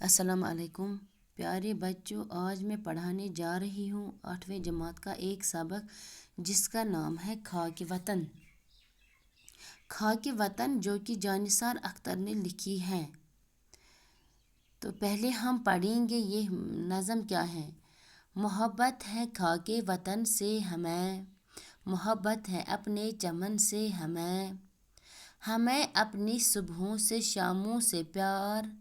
السلام علیکم پیارے بچوں، آج میں پڑھانے جا رہی ہوں 8ویں جماعت کا ایک سبق جس کا نام ہے خاک وطن۔ خاک وطن جو کہ جانثار اختر نے لکھی ہے۔ تو پہلے ہم پڑھیں گے یہ نظم کیا ہے۔ محبت ہے خاک وطن سے ہمیں، محبت ہے اپنے چمن سے ہمیں اپنی صبحوں سے شاموں سے پیار،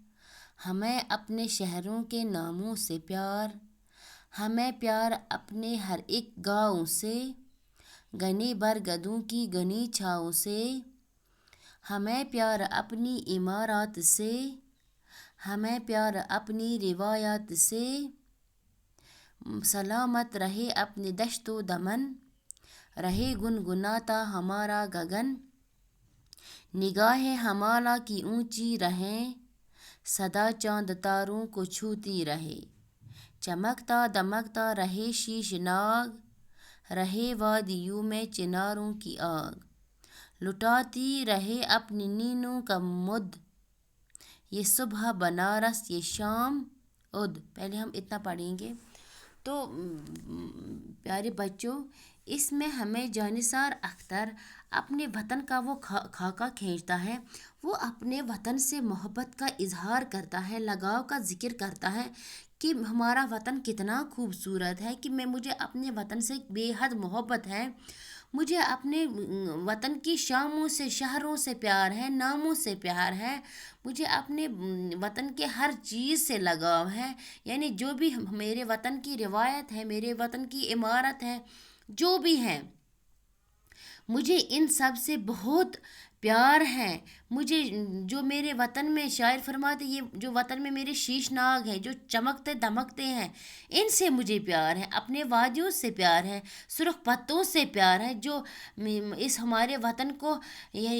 ہمیں اپنے شہروں کے ناموں سے پیار، ہمیں پیار اپنے ہر ایک گاؤں سے، گھنے برگدوں کی گھنی چھاؤں سے، ہمیں پیار اپنی عمارات سے، ہمیں پیار اپنی روایات سے، سلامت رہے اپنے دشت و دمن، رہے گنگناتا ہمارا گگن، نگاہ ہمارا کی اونچی رہیں، سدا چاند تاروں کو چھوتی رہے، چمکتا دمکتا رہے شیش ناگ، رہے وادیوں میں چناروں کی آگ، لٹاتی رہے اپنی نینوں کا مد، یہ صبح بنارس یہ شام عد۔ پہلے ہم اتنا پڑھیں گے۔ تو پیارے بچوں، اس میں ہمیں جانثار اختر اپنے وطن کا وہ خاکہ کھینچتا ہے، وہ اپنے وطن سے محبت کا اظہار کرتا ہے، لگاؤ کا ذکر کرتا ہے کہ ہمارا وطن کتنا خوبصورت ہے، کہ مجھے اپنے وطن سے بے حد محبت ہے، مجھے اپنے وطن کی شاموں سے شہروں سے پیار ہے، ناموں سے پیار ہے، مجھے اپنے وطن کے ہر چیز سے لگاؤ ہے، یعنی جو بھی میرے وطن کی روایت ہے، میرے وطن کی عمارت ہے، جو بھی ہیں، مجھے ان سب سے بہت پیار ہے۔ مجھے جو میرے وطن میں شاعر فرماتے یہ جو وطن میں میرے شیش ناگ ہیں، جو چمکتے دمکتے ہیں، ان سے مجھے پیار ہے، اپنے وادیوں سے پیار ہے، سرخ پتوں سے پیار ہے، جو اس ہمارے وطن کو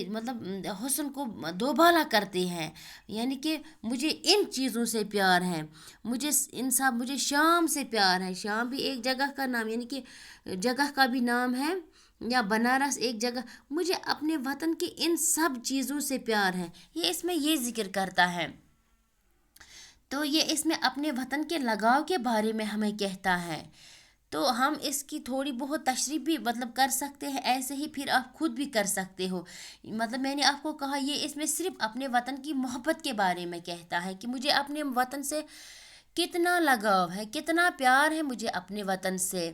مطلب حسن کو دوبالا کرتے ہیں، یعنی کہ مجھے ان چیزوں سے پیار ہے، مجھے شام سے پیار ہے۔ شام بھی ایک جگہ کا نام، یعنی کہ جگہ کا بھی نام ہے، یا بنارس ایک جگہ۔ مجھے اپنے وطن کی ان سب چیزوں سے پیار ہے، یہ اس میں یہ ذکر کرتا ہے۔ تو یہ اس میں اپنے وطن کے لگاؤ کے بارے میں ہمیں کہتا ہے۔ تو ہم اس کی تھوڑی بہت تشریح بھی کر سکتے ہیں، ایسے ہی پھر آپ خود بھی کر سکتے ہو۔ میں نے آپ کو کہا یہ اس میں صرف اپنے وطن کی محبت کے بارے میں کہتا ہے کہ مجھے اپنے وطن سے کتنا لگاؤ ہے، کتنا پیار ہے مجھے اپنے وطن سے،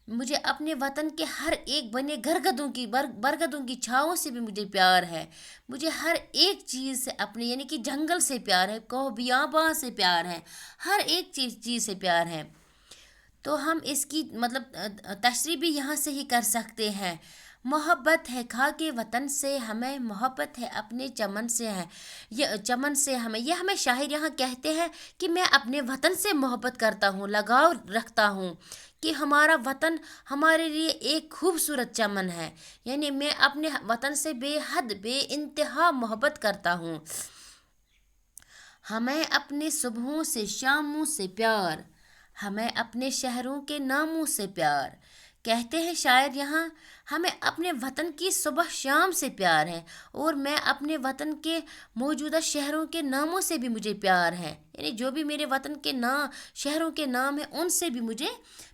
مجھے اپنے وطن کے ہر ایک بنے برگدوں کی چھاؤں سے بھی مجھے پیار ہے، مجھے ہر ایک چیز سے اپنے یعنی کہ جنگل سے پیار ہے، کوہ بیاباں سے پیار ہے، ہر ایک چیز سے پیار ہے۔ تو ہم اس کی تشریح بھی یہاں سے ہی کر سکتے ہیں۔ محبت ہے خاک وطن سے ہمیں، محبت ہے اپنے چمن سے ہے، یہ چمن سے ہمیں، یہ ہمیں شاعر یہاں کہتے ہیں کہ میں اپنے وطن سے محبت کرتا ہوں، لگاؤ رکھتا ہوں، کہ ہمارا وطن ہمارے لیے ایک خوبصورت چمن ہے، یعنی میں اپنے وطن سے بے حد بے انتہا محبت کرتا ہوں۔ ہمیں اپنے صبحوں سے شاموں سے پیار، ہمیں اپنے شہروں کے ناموں سے پیار، کہتے ہیں شاعر یہاں ہمیں اپنے وطن کی صبح شام سے پیار ہے، اور میں اپنے وطن کے موجودہ شہروں کے ناموں سے بھی مجھے پیار ہے، یعنی جو بھی میرے وطن کے شہروں کے نام ہیں ان سے بھی مجھے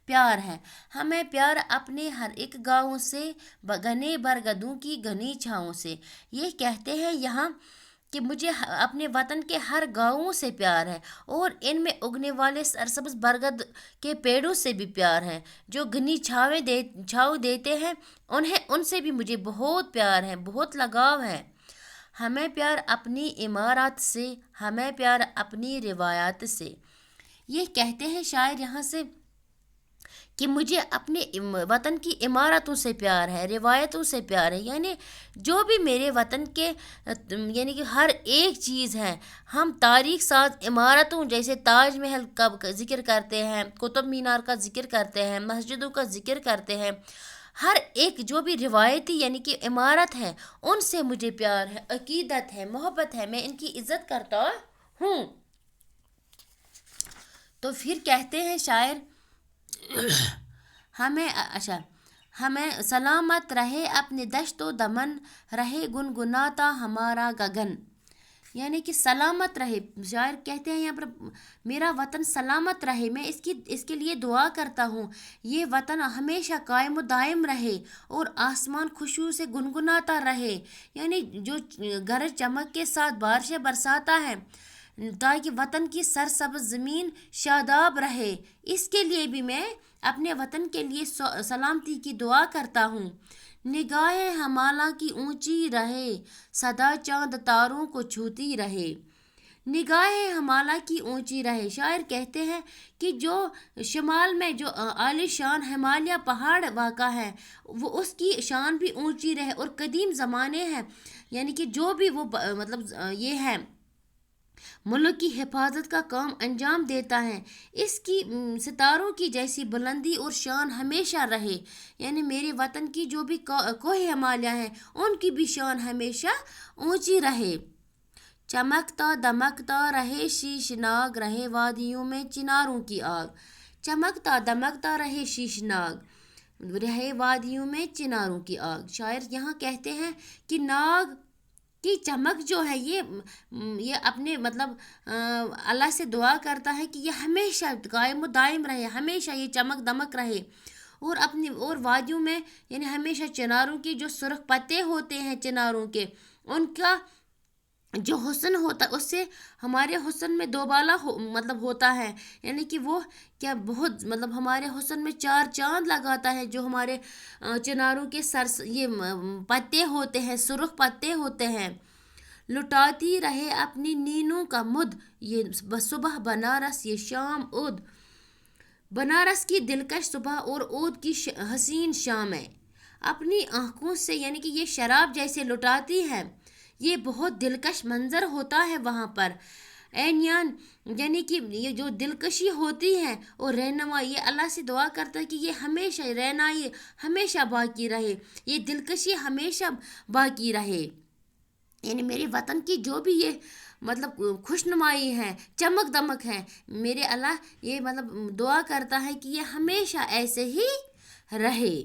پیار ہے۔ ہمیں پیار اپنے ہر ایک گاؤں سے، گھنے برگدوں کی گھنی چھاؤں سے، یہ کہتے ہیں یہاں کہ مجھے اپنے وطن کے ہر گاؤں سے پیار ہے، اور ان میں اگنے والے سرسبز برگد کے پیڑوں سے بھی پیار ہے، جو گھنی چھاؤں دیتے ہیں، ان سے بھی مجھے بہت پیار ہے، بہت لگاؤ ہے۔ ہمیں پیار اپنی عمارات سے، ہمیں پیار اپنی روایات سے، یہ کہتے ہیں شاعر یہاں سے کہ مجھے اپنے وطن کی عمارتوں سے پیار ہے، روایتوں سے پیار ہے، یعنی جو بھی میرے وطن کے یعنی کہ ہر ایک چیز ہے، ہم تاریخ ساز عمارتوں جیسے تاج محل کا ذکر کرتے ہیں، قطب مینار کا ذکر کرتے ہیں، مسجدوں کا ذکر کرتے ہیں، ہر ایک جو بھی روایتی یعنی کہ عمارت ہے ان سے مجھے پیار ہے، عقیدت ہے، محبت ہے، میں ان کی عزت کرتا ہوں۔ تو پھر کہتے ہیں شاعر ہمیں سلامت رہے اپنے دشت و دمن، رہے گنگناتا ہمارا گگن، یعنی کہ سلامت رہے. شاعر کہتے ہیں یہاں پر میرا وطن سلامت رہے، میں اس کے لیے دعا کرتا ہوں. یہ وطن ہمیشہ قائم و دائم رہے اور آسمان خوشبو سے گنگناتا رہے. یعنی جو گرج چمک کے ساتھ بارشیں برساتا ہے تاکہ وطن کی سرسبز زمین شاداب رہے. اس کے لیے بھی میں اپنے وطن کے لیے سلامتی کی دعا کرتا ہوں. نگاہ ہمالا کی اونچی رہے، سدا چاند تاروں کو چھوتی رہے. نگاہ ہمالا کی اونچی رہے. شاعر کہتے ہیں کہ جو شمال میں جو عالی شان ہمالیہ پہاڑ واقع ہے وہ اس کی شان بھی اونچی رہے اور قدیم زمانے ہیں، یعنی کہ جو بھی وہ مطلب یہ ہے ملک کی حفاظت کا کام انجام دیتا ہے، اس کی ستاروں کی جیسی بلندی اور شان ہمیشہ رہے. یعنی میرے وطن کی جو بھی کوہ ہمالیہ ہیں ان کی بھی شان ہمیشہ اونچی رہے. چمکتا دمکتا رہے شیشناگ، رہے وادیوں میں چناروں کی آگ. چمکتا دمکتا رہے شیشناگ، رہے وادیوں میں چناروں کی آگ. شاعر یہاں کہتے ہیں کہ ناگ کی چمک جو ہے یہ اپنے مطلب اللہ سے دعا کرتا ہے کہ یہ ہمیشہ قائم و دائم رہے، ہمیشہ یہ چمک دمک رہے. اور وادیوں میں یعنی ہمیشہ چناروں کی جو سرخ پتے ہوتے ہیں چناروں کے، ان کا جو حسن ہوتا ہے اس سے ہمارے حسن میں دوبالا مطلب ہوتا ہے. یعنی کہ وہ کیا بہت مطلب ہمارے حسن میں چار چاند لگاتا ہے. جو ہمارے چناروں کے یہ پتے ہوتے ہیں، سرخ پتے ہوتے ہیں. لٹاتی رہے اپنی نینوں کا مد، یہ صبح بنارس یہ شام اود. بنارس کی دلکش صبح اور اود کی حسین شام ہے. اپنی آنکھوں سے یعنی کہ یہ شراب جیسے لٹاتی ہے، یہ بہت دلکش منظر ہوتا ہے وہاں پر. عینیان یعنی کہ یہ جو دلکشی ہوتی ہے اور رہنما، یہ اللہ سے دعا کرتا ہے کہ یہ ہمیشہ رہنائی ہمیشہ باقی رہے، یہ دلکشی ہمیشہ باقی رہے. یعنی میرے وطن کی جو بھی یہ مطلب خوشنمائی ہے، چمک دمک ہے، میرے اللہ یہ مطلب دعا کرتا ہے کہ یہ ہمیشہ ایسے ہی رہے.